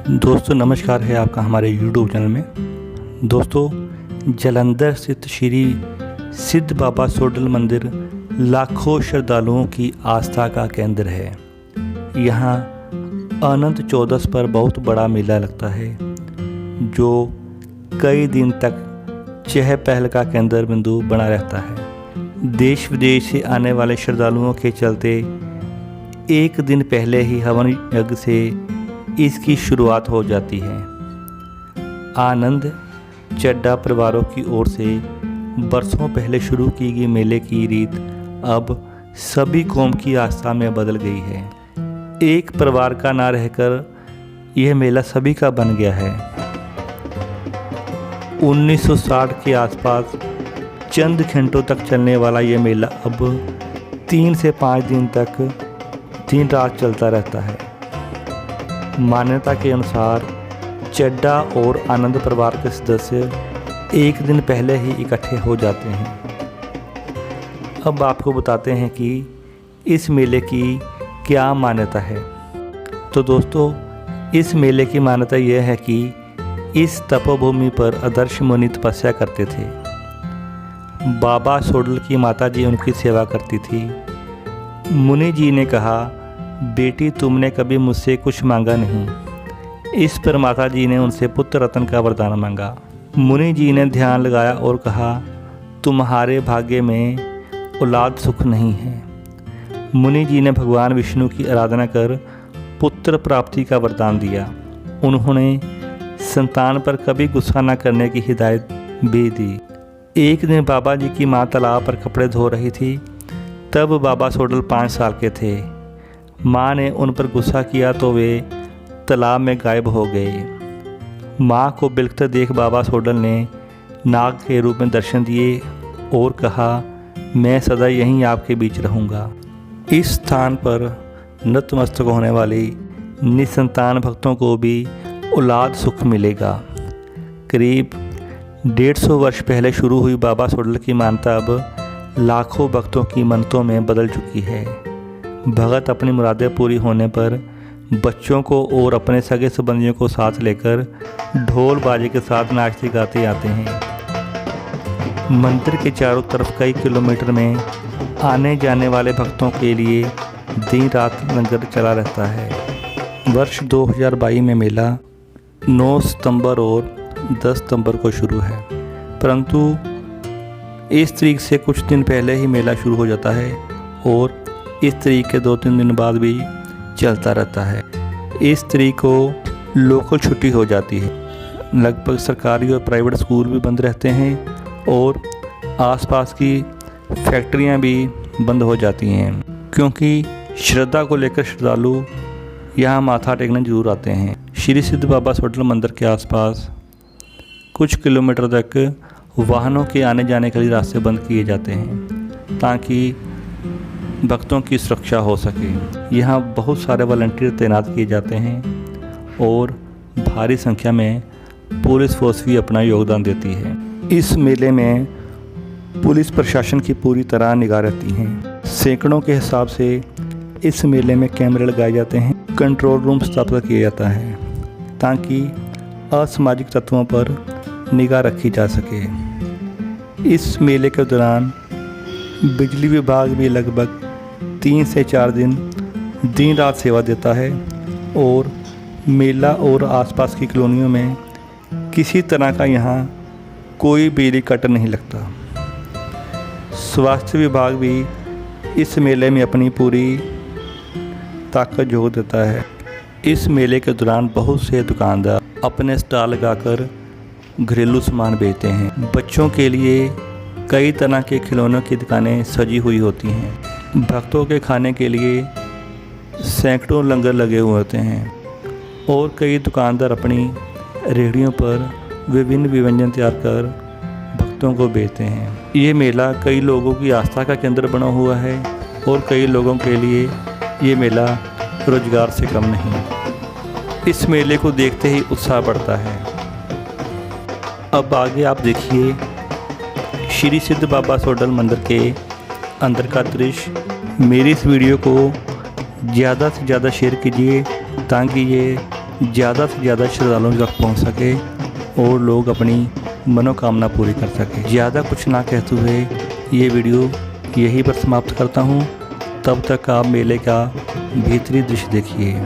दोस्तों नमस्कार है आपका हमारे यूट्यूब चैनल में। दोस्तों जालंधर स्थित श्री सिद्ध बाबा सोडल मंदिर लाखों श्रद्धालुओं की आस्था का केंद्र है। यहाँ अनंत चौदस पर बहुत बड़ा मेला लगता है जो कई दिन तक चहल पहल का केंद्र बिंदु बना रहता है। देश विदेश से आने वाले श्रद्धालुओं के चलते एक दिन पहले ही हवन यज्ञ से इसकी शुरुआत हो जाती है। आनंद चड्ढा परिवारों की ओर से बरसों पहले शुरू की गई मेले की रीत अब सभी कौम की आस्था में बदल गई है। एक परिवार का ना रहकर यह मेला सभी का बन गया है। 1960 के आसपास चंद घंटों तक चलने वाला यह मेला अब 3 से 5 दिन तक दिन रात चलता रहता है। मान्यता के अनुसार चड्ढा और आनंद परिवार के सदस्य एक दिन पहले ही इकट्ठे हो जाते हैं। अब आपको बताते हैं कि इस मेले की क्या मान्यता है। तो दोस्तों इस मेले की मान्यता यह है कि इस तपोभूमि पर आदर्श मुनि तपस्या करते थे। बाबा सोडल की माता जी उनकी सेवा करती थी। मुनि जी ने कहा, बेटी तुमने कभी मुझसे कुछ मांगा नहीं। इस पर माता जी ने उनसे पुत्र रत्न का वरदान मांगा। मुनि जी ने ध्यान लगाया और कहा, तुम्हारे भाग्य में औलाद सुख नहीं है। मुनि जी ने भगवान विष्णु की आराधना कर पुत्र प्राप्ति का वरदान दिया। उन्होंने संतान पर कभी गुस्सा न करने की हिदायत भी दी। एक दिन बाबा जी की माँ तालाब पर कपड़े धो रही थी। तब बाबा सोडल 5 साल के थे। माँ ने उन पर गुस्सा किया तो वे तालाब में गायब हो गए। माँ को बिलखते देख बाबा सोडल ने नाग के रूप में दर्शन दिए और कहा, मैं सदा यहीं आपके बीच रहूँगा। इस स्थान पर नतमस्तक होने वाली निसंतान भक्तों को भी औलाद सुख मिलेगा। करीब 150 वर्ष पहले शुरू हुई बाबा सोडल की मान्यता अब लाखों भक्तों की मन्नतों में बदल चुकी है। भगत अपनी मुरादें पूरी होने पर बच्चों को और अपने सगे संबंधियों को साथ लेकर ढोल बाजे के साथ नाचते गाते आते हैं। मंदिर के चारों तरफ कई किलोमीटर में आने जाने वाले भक्तों के लिए दिन रात लंगर चला रहता है। वर्ष 2022 में मेला 9 सितंबर और 10 सितंबर को शुरू है, परंतु इस तारीख से कुछ दिन पहले ही मेला शुरू हो जाता है और इस तारीख के 2-3 दिन बाद भी चलता रहता है। इस तारीख को लोकल छुट्टी हो जाती है। लगभग सरकारी और प्राइवेट स्कूल भी बंद रहते हैं और आसपास की फैक्ट्रियां भी बंद हो जाती हैं, क्योंकि श्रद्धा को लेकर श्रद्धालु यहाँ माथा टेकने जरूर आते हैं। श्री सिद्ध बाबा सोडल मंदिर के आसपास कुछ किलोमीटर तक वाहनों के आने जाने के लिए रास्ते बंद किए जाते हैं ताकि भक्तों की सुरक्षा हो सके। यहाँ बहुत सारे वॉलंटियर तैनात किए जाते हैं और भारी संख्या में पुलिस फोर्स भी अपना योगदान देती है। इस मेले में पुलिस प्रशासन की पूरी तरह निगाह रहती है। सैकड़ों के हिसाब से इस मेले में कैमरे लगाए जाते हैं। कंट्रोल रूम स्थापित किया जाता है ताकि असामाजिक तत्वों पर निगाह रखी जा सके। इस मेले के दौरान बिजली विभाग भी लगभग 3 से 4 दिन रात सेवा देता है और मेला और आसपास की कॉलोनियों में किसी तरह का यहाँ कोई बिजली कट नहीं लगता। स्वास्थ्य विभाग भी इस मेले में अपनी पूरी ताकत झोंक देता है। इस मेले के दौरान बहुत से दुकानदार अपने स्टॉल लगाकर घरेलू सामान बेचते हैं। बच्चों के लिए कई तरह के खिलौनों की दुकानें सजी हुई होती हैं। भक्तों के खाने के लिए सैकड़ों लंगर लगे हुए होते हैं और कई दुकानदार अपनी रेहड़ियों पर विभिन्न व्यंजन तैयार कर भक्तों को बेचते हैं। ये मेला कई लोगों की आस्था का केंद्र बना हुआ है और कई लोगों के लिए ये मेला रोजगार से कम नहीं। इस मेले को देखते ही उत्साह बढ़ता है। अब आगे आप देखिए श्री सिद्ध बाबा सोडल मंदिर के अंदर का दृश्य। मेरी इस वीडियो को ज़्यादा से ज़्यादा शेयर कीजिए ताकि ये ज़्यादा से ज़्यादा श्रद्धालुओं तक पहुंच सके और लोग अपनी मनोकामना पूरी कर सके। ज़्यादा कुछ ना कहते हुए ये वीडियो यहीं पर समाप्त करता हूँ। तब तक आप मेले का भीतरी दृश्य देखिए।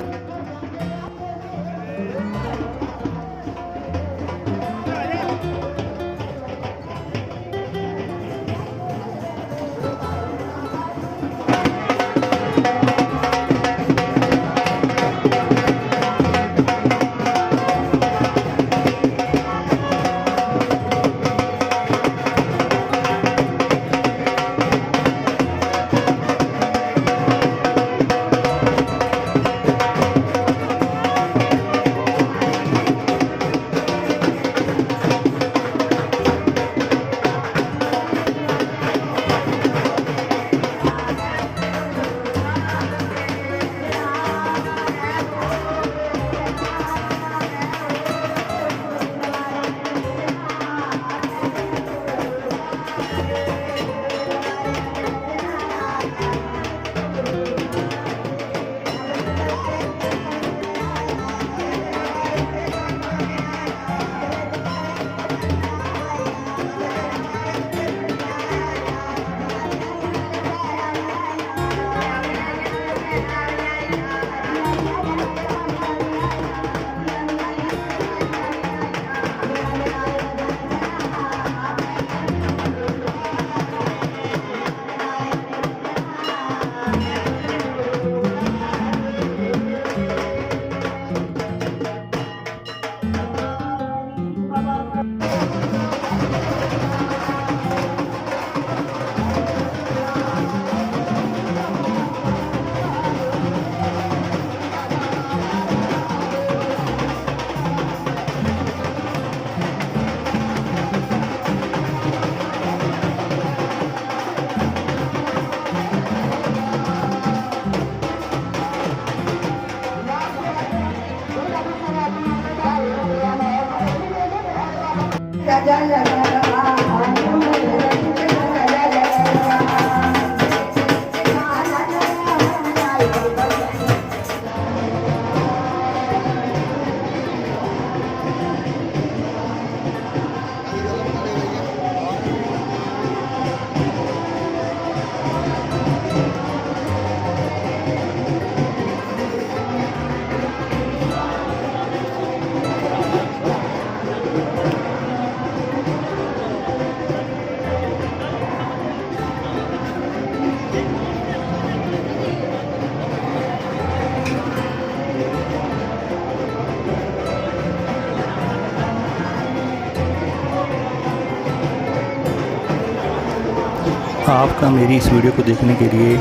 आपका मेरी इस वीडियो को देखने के लिए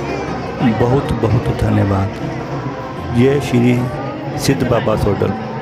बहुत बहुत धन्यवाद। जय श्री सिद्ध बाबा सोडल।